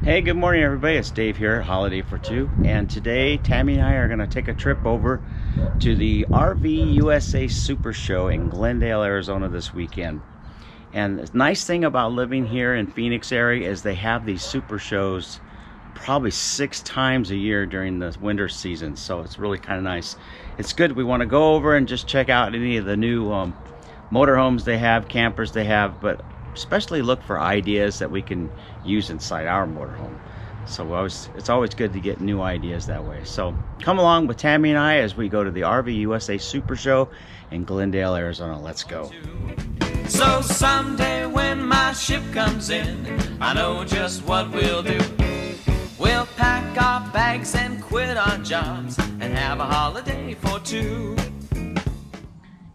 Hey, good morning everybody. It's Dave here, Holiday for Two. And today Tammy and I are going to take a trip over to the RV USA Super Show in Glendale, Arizona this weekend. And the nice thing about living here in Phoenix area is they have these super shows probably 6 times a year during the winter season. So it's really kind of nice. It's good. We want to go over and just check out any of the new motorhomes they have, campers they have, but especially look for ideas that we can use inside our motorhome. So it's always good to get new ideas that way. So come along with Tammy and I as we go to the RV USA Super Show in Glendale, Arizona. Let's go. So someday when my ship comes in, I know just what we'll do. We'll pack our bags and quit our jobs and have a holiday for two.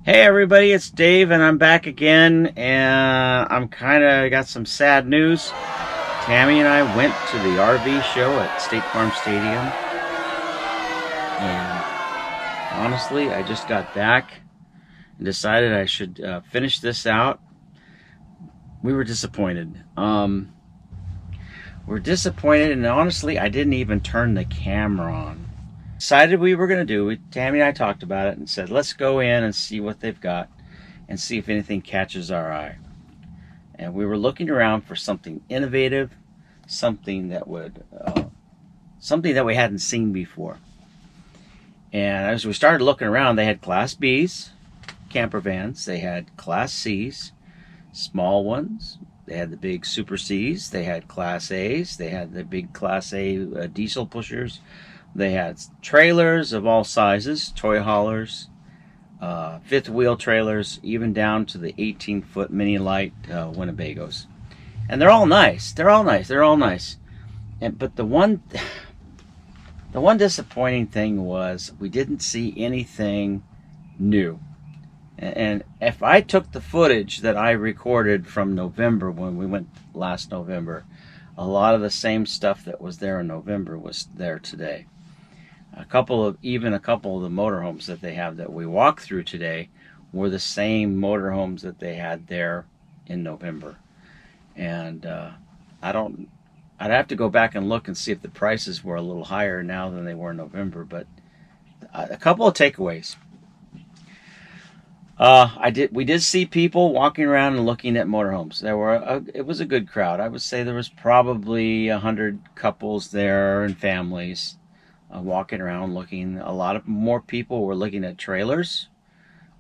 Hey everybody, it's Dave and I'm back again, and I'm got some sad news. Tammy and I went to the RV show at State Farm Stadium, and honestly I just got back and decided I should finish this out. We were disappointed. We're disappointed, and honestly I didn't even turn the camera on. Decided we were going to do it. Tammy and I talked about it and said, let's go in and see what they've got and see if anything catches our eye. And we were looking around for something innovative, something that we hadn't seen before. And as we started looking around, they had Class B's, camper vans. They had Class C's, small ones. They had the big Super C's. They had Class A's. They had the big Class A diesel pushers. They had trailers of all sizes, toy haulers, fifth wheel trailers, even down to the 18-foot mini light Winnebagos. And they're all nice. They're all nice. But the one disappointing thing was we didn't see anything new. And if I took the footage that I recorded from November when we went last November, a lot of the same stuff that was there in November was there today. A couple of the motorhomes that they have that we walked through today were the same motorhomes that they had there in November. And I'd have to go back and look and see if the prices were a little higher now than they were in November. But a couple of takeaways. We did see people walking around and looking at motorhomes. It was a good crowd. I would say there was probably 100 couples there and families. Walking around looking. A lot of more people were looking at trailers.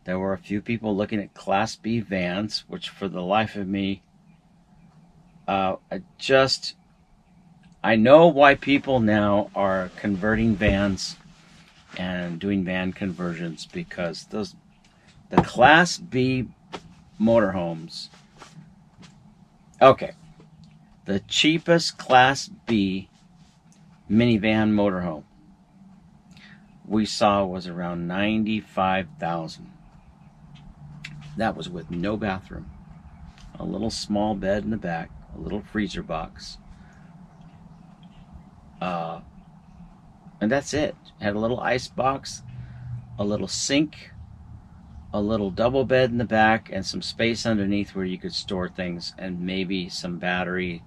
There were a few people looking at Class B vans, which for the life of me, I know why people now are converting vans and doing van conversions, because the Class B motorhomes. Okay, the cheapest Class B minivan motorhome we saw was around $95,000. That was with no bathroom, a little small bed in the back, a little freezer box, and that's it. Had a little ice box, a little sink, a little double bed in the back, and some space underneath where you could store things, and maybe some battery,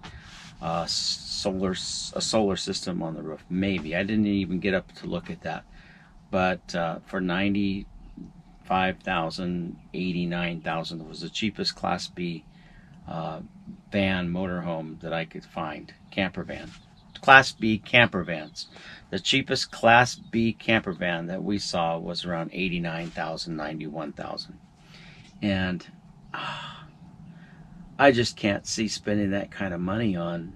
a solar system on the roof. Maybe. I didn't even get up to look at that. But for $95,000, $89,000 was the cheapest Class B van motorhome that I could find. Camper van. Class B camper vans. The cheapest Class B camper van that we saw was around $89,000, $91,000. And I just can't see spending that kind of money on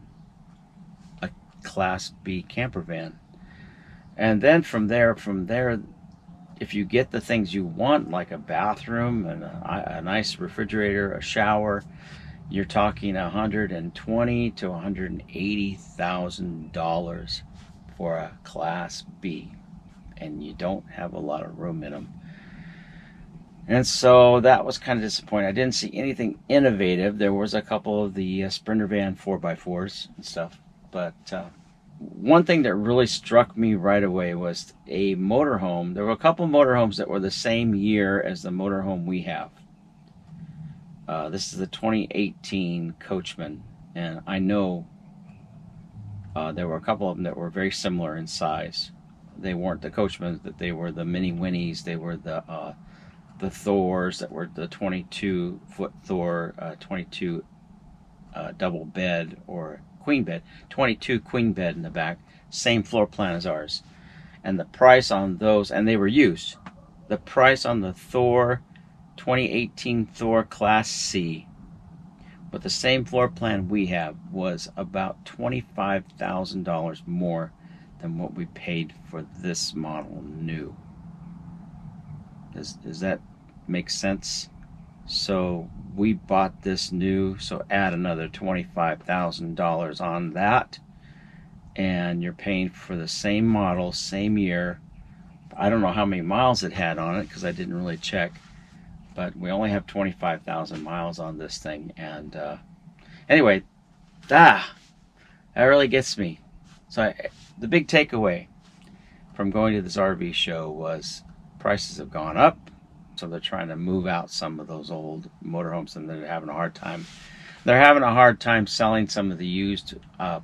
a Class B camper van. And then from there, if you get the things you want, like a bathroom and a nice refrigerator, a shower, you're talking $120,000 to $180,000 for a Class B, and you don't have a lot of room in them. And so that was kind of disappointing. I didn't see anything innovative. There was a couple of the Sprinter van 4x4s and stuff, but one thing that really struck me right away was a motorhome. There were a couple motorhomes that were the same year as the motorhome we have. This is the 2018 Coachman, and I know There were a couple of them that were very similar in size. They weren't the Coachmans, but they were the Mini Winnies. They were the Thors that were the 22-foot Thor, 22 double bed or queen bed, 22 queen bed in the back, same floor plan as ours. And the price on those, and they were used, the price on the Thor 2018 Thor Class C with the same floor plan we have was about $25,000 more than what we paid for this model new. Does that make sense? So we bought this new, so add another $25,000 on that, and you're paying for the same model, same year. I don't know how many miles it had on it because I didn't really check, but we only have 25,000 miles on this thing. And anyway, that really gets me. So the big takeaway from going to this RV show was prices have gone up, so they're trying to move out some of those old motorhomes, and they're having a hard time. They're having a hard time selling some of the used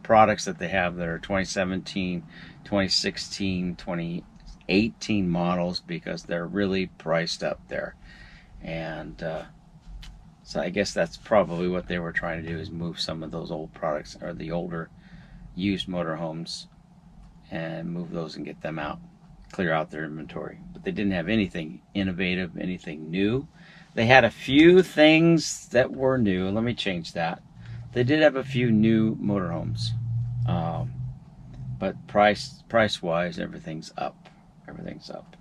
products that they have that are 2017, 2016, 2018 models because they're really priced up there. And so I guess that's probably what they were trying to do, is move some of those old products or the older used motorhomes and move those and get them out, clear out their inventory. But they didn't have anything innovative, anything new. They had a few things that were new. Let me change that. They did have a few new motorhomes, but price-wise, everything's up. Everything's up.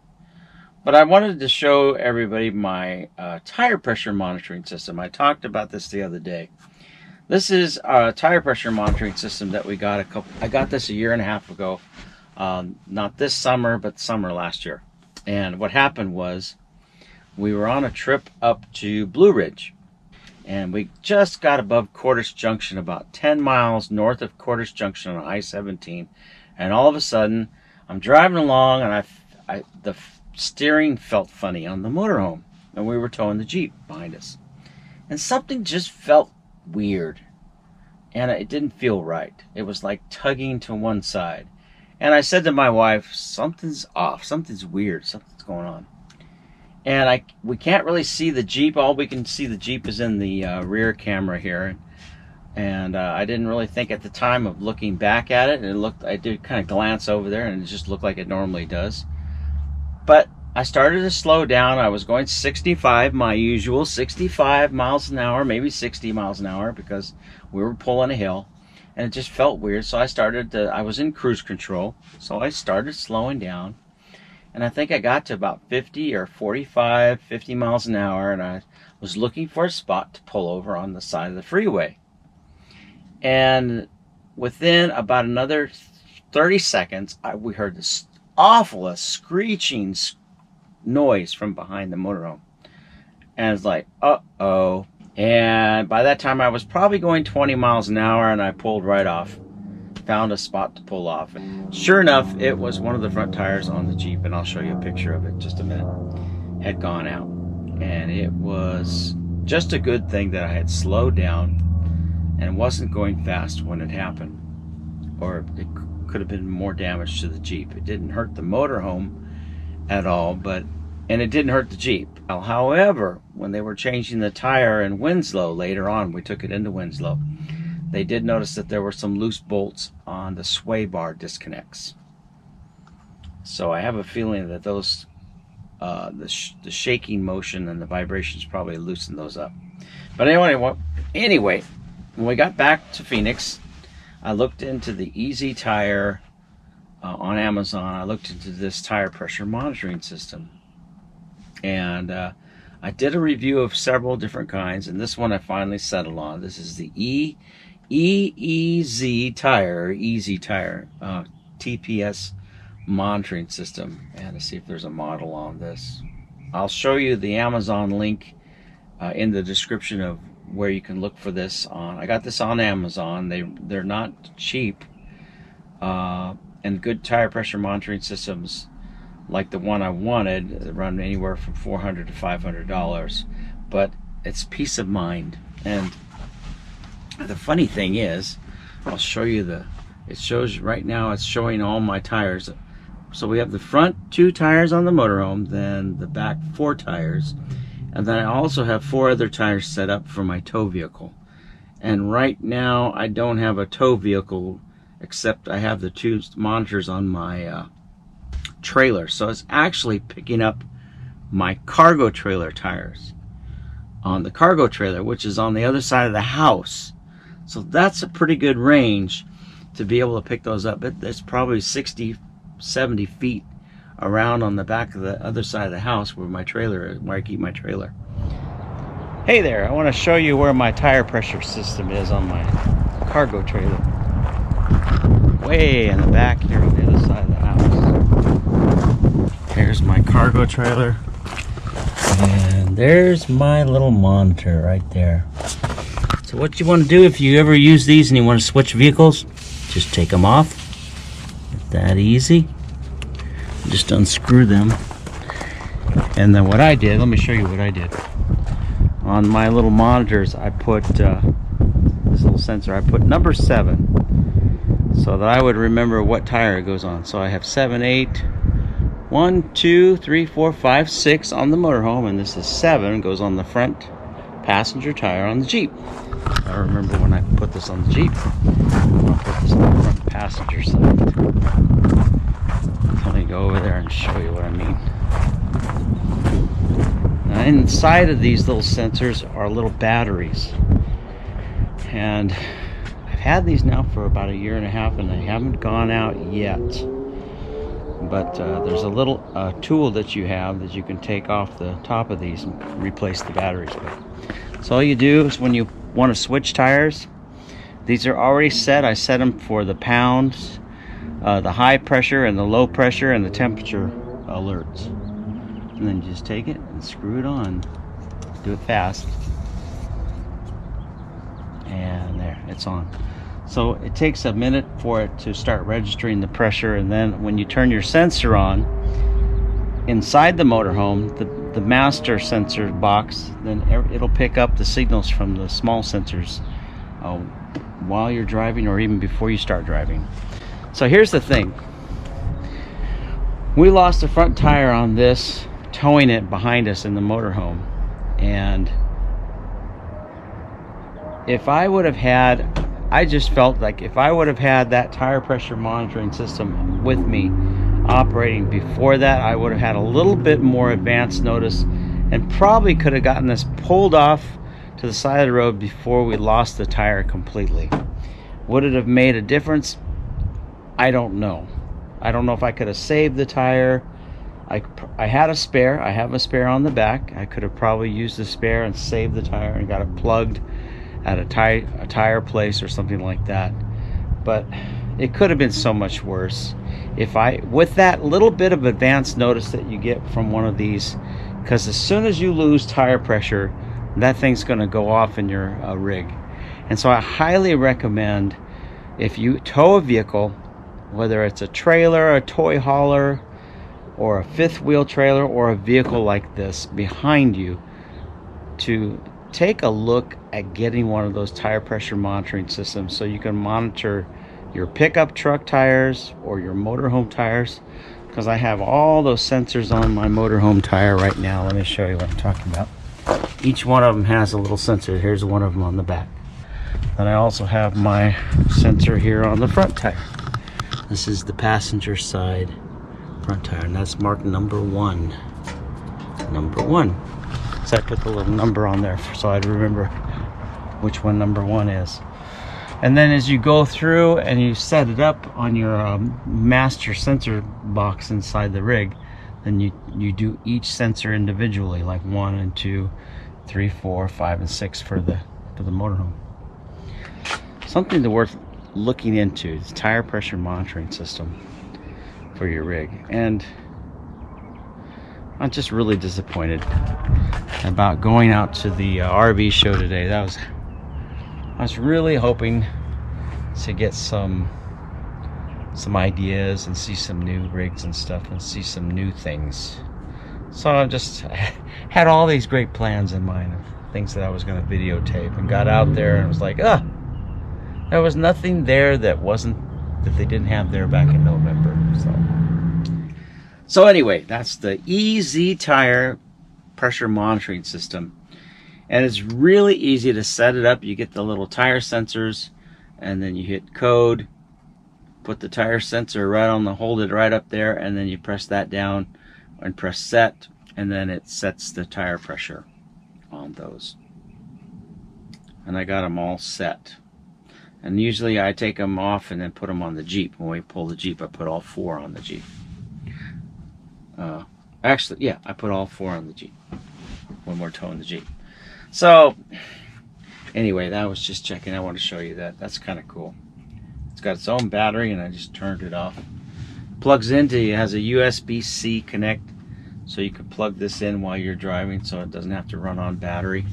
But I wanted to show everybody my tire pressure monitoring system. I talked about this the other day. This is a tire pressure monitoring system that we got I got this a year and a half ago. Not this summer, but summer last year. And what happened was we were on a trip up to Blue Ridge, and we just got above Cordes Junction, about 10 miles north of Cordes Junction on I-17, and all of a sudden I'm driving along, and the steering felt funny on the motorhome, and we were towing the Jeep behind us, and something just felt weird, and it didn't feel right. It was like tugging to one side. And I said to my wife, something's off, something's weird, something's going on. And we can't really see the Jeep. All we can see the Jeep is in the rear camera here. And I didn't really think at the time of looking back at it. And I did kind of glance over there, and it just looked like it normally does. But I started to slow down. I was going 65, my usual 65 miles an hour, maybe 60 miles an hour, because we were pulling a hill. And it just felt weird, so I was in cruise control, so I started slowing down. And I think I got to about 50 or 45, 50 miles an hour, and I was looking for a spot to pull over on the side of the freeway. And within about another 30 seconds, we heard this awful screeching noise from behind the motorhome. And it's like, uh-oh. And by that time I was probably going 20 miles an hour, and I pulled right off. Found a spot to pull off. And sure enough, it was one of the front tires on the Jeep, and I'll show you a picture of it in just a minute. Had gone out. And it was just a good thing that I had slowed down and wasn't going fast when it happened. Or it could have been more damage to the Jeep. It didn't hurt the motorhome at all, and it didn't hurt the Jeep. However, when they were changing the tire in Winslow later on, we took it into Winslow, they did notice that there were some loose bolts on the sway bar disconnects. So I have a feeling that those, the shaking motion and the vibrations probably loosened those up. But anyway, when we got back to Phoenix, I looked into the Easy Tire on Amazon. I looked into this tire pressure monitoring system. And I did a review of several different kinds, and this one I finally settled on. This is the EEZ Tire, Easy Tire, TPS monitoring system. And let's see if there's a model on this. I'll show you the Amazon link in the description of where you can look for this on. I got this on Amazon. They're not cheap, and good tire pressure monitoring systems like the one I wanted run anywhere from $400 to $500, but it's peace of mind. And the funny thing is, I'll show you the it shows right now, it's showing all my tires. So we have the front 2 tires on the motorhome, then the back 4 tires, and then I also have 4 other tires set up for my tow vehicle. And right now I don't have a tow vehicle, except I have the 2 monitors on my trailer. So it's actually picking up my cargo trailer tires on the cargo trailer, which is on the other side of the house. So that's a pretty good range to be able to pick those up. It's probably 60, 70 feet around on the back of the other side of the house where my trailer is, where I keep my trailer. Hey there, I want to show you where my tire pressure system is on my cargo trailer. Way in the back here on the other side of the house. Here's my cargo trailer. And there's my little monitor right there. So what you want to do if you ever use these and you want to switch vehicles, just take them off. It's that easy. Just unscrew them. And then what I did, let me show you what I did. On my little monitors, I put this little sensor, I put number 7 so that I would remember what tire it goes on. So I have 7, 8, 1, 2, 3, 4, 5, 6 on the motorhome, and this is 7 goes on the front passenger tire on the Jeep. I remember when I put this on the Jeep, I'll put this on the front passenger side. Let me go over there and show you what I mean. Now inside of these little sensors are little batteries, and I've had these now for about 1.5 years and they haven't gone out yet. But there's a little tool that you have that you can take off the top of these and replace the batteries with. So all you do is when you want to switch tires, these are already set. I set them for the pounds, the high pressure and the low pressure and the temperature alerts. And then you just take it and screw it on. Do it fast. And there, it's on. So it takes a minute for it to start registering the pressure, and then when you turn your sensor on inside the motorhome, the master sensor box, then it'll pick up the signals from the small sensors while you're driving or even before you start driving. So here's the thing. We lost the front tire on this, towing it behind us in the motorhome, and if I would have had, I just felt like if I would have had that tire pressure monitoring system with me operating before that, I would have had a little bit more advance notice and probably could have gotten this pulled off to the side of the road before we lost the tire completely. Would it have made a difference? I don't know. I don't know if I could have saved the tire. I had a spare. I have a spare on the back. I could have probably used the spare and saved the tire and got it plugged at a tire place or something like that. But it could have been so much worse if with that little bit of advance notice that you get from one of these, because as soon as you lose tire pressure, that thing's going to go off in your rig. And so I highly recommend, if you tow a vehicle, whether it's a trailer, a toy hauler, or a fifth wheel trailer, or a vehicle like this behind you, to take a look at getting one of those tire pressure monitoring systems so you can monitor your pickup truck tires or your motorhome tires, because I have all those sensors on my motorhome tire right now. Let me show you what I'm talking about. Each one of them has a little sensor. Here's one of them on the back. Then I also have my sensor here on the front tire. This is the passenger side front tire, and that's marked number 1. Number 1. So I put the little number on there so I'd remember which one number 1 is. And then as you go through and you set it up on your master sensor box inside the rig, then you do each sensor individually, like 1 and 2, 3, 4, 5, and 6 for the motorhome. Something worth looking into is tire pressure monitoring system for your rig. And I'm just really disappointed about going out to the RV show today. I was really hoping to get some ideas and see some new rigs and stuff and see some new things. So I just had all these great plans in mind of things that I was going to videotape, and got out there and was like, there was nothing there that wasn't that they didn't have there back in November. So anyway, that's the EZ tire pressure monitoring system. And it's really easy to set it up. You get the little tire sensors, and then you hit code, put the tire sensor right on the, hold it right up there, and then you press that down and press set, and then it sets the tire pressure on those. And I got them all set. And usually I take them off and then put them on the Jeep. When we pull the Jeep, I put all 4 on the Jeep. Actually, yeah, I put all 4 on the Jeep when we're towing the Jeep. So, anyway, that was just checking. I want to show you that. That's kind of cool. It's got its own battery, and I just turned it off. Plugs into, it has a USB-C connect, so you can plug this in while you're driving, so it doesn't have to run on battery.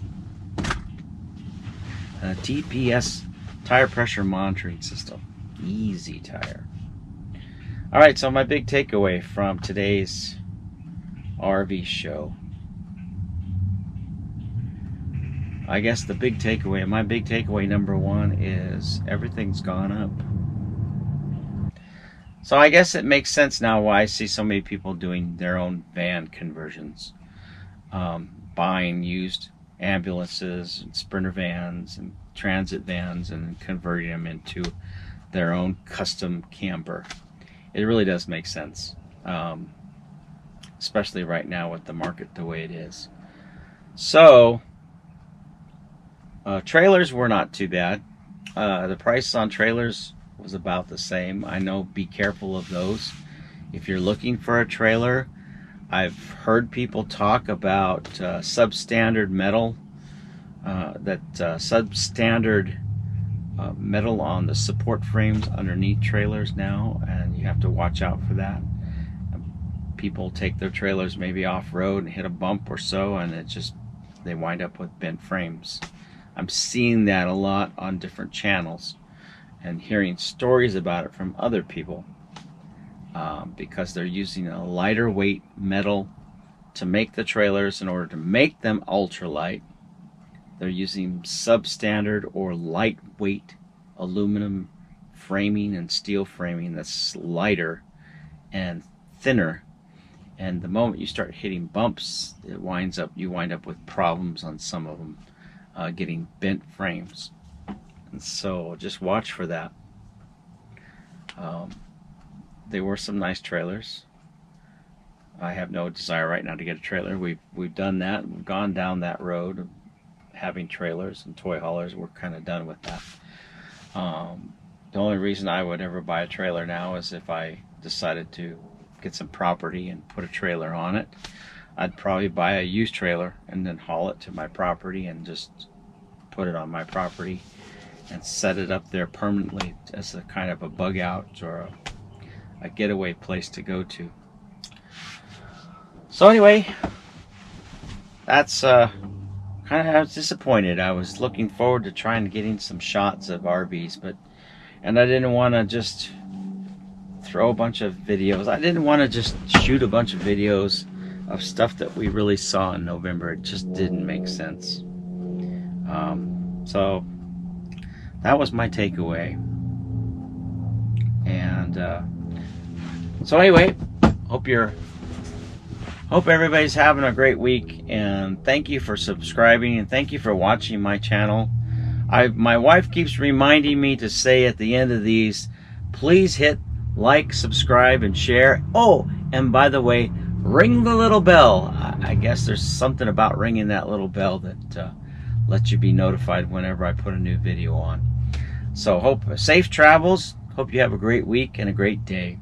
A TPMS tire pressure monitoring system. Easy tire. All right, so my big takeaway from today's RV show. I guess the big takeaway, my big takeaway number 1 is everything's gone up. So I guess it makes sense now why I see so many people doing their own van conversions. Buying used ambulances and sprinter vans and transit vans and converting them into their own custom camper. It really does make sense, especially right now with the market the way it is. So trailers were not too bad. The price on trailers was about the same. I know, be careful of those. If you're looking for a trailer, I've heard people talk about substandard metal, substandard metal on the support frames underneath trailers now, and you have to watch out for that. People take their trailers maybe off-road and hit a bump or so, and they wind up with bent frames. I'm seeing that a lot on different channels and hearing stories about it from other people, because they're using a lighter weight metal to make the trailers. In order to make them ultralight, they're using substandard or lightweight aluminum framing and steel framing that's lighter and thinner. And the moment you start hitting bumps, you wind up with problems on some of them, getting bent frames. And so just watch for that. There were some nice trailers. I have no desire right now to get a trailer. We've done that. We've gone down that road of having trailers and toy haulers. We're kind of done with that. The only reason I would ever buy a trailer now is if I decided to get some property and put a trailer on it. I'd probably buy a used trailer and then haul it to my property and just put it on my property and set it up there permanently as a kind of a bug out or a getaway place to go to. So anyway, that's I was disappointed. I was looking forward to trying to getting some shots of RVs, and I didn't want to just throw a bunch of videos. I didn't want to just shoot a bunch of videos of stuff that we really saw in November. It just didn't make sense. So that was my takeaway. And so anyway, hope everybody's having a great week, and thank you for subscribing, and thank you for watching my channel. My wife keeps reminding me to say at the end of these, please hit like, subscribe, and share. Oh, and by the way, ring the little bell. I guess there's something about ringing that little bell that lets you be notified whenever I put a new video on. So hope safe travels. Hope you have a great week and a great day.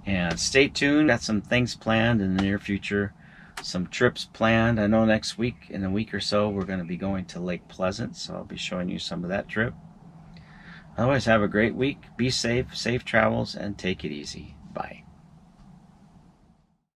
And stay tuned. Got some things planned in the near future. Some trips planned. I know next week, in a week or so, we're going to be going to Lake Pleasant. So I'll be showing you some of that trip. Otherwise, have a great week. Be safe. Safe travels, and take it easy. Bye.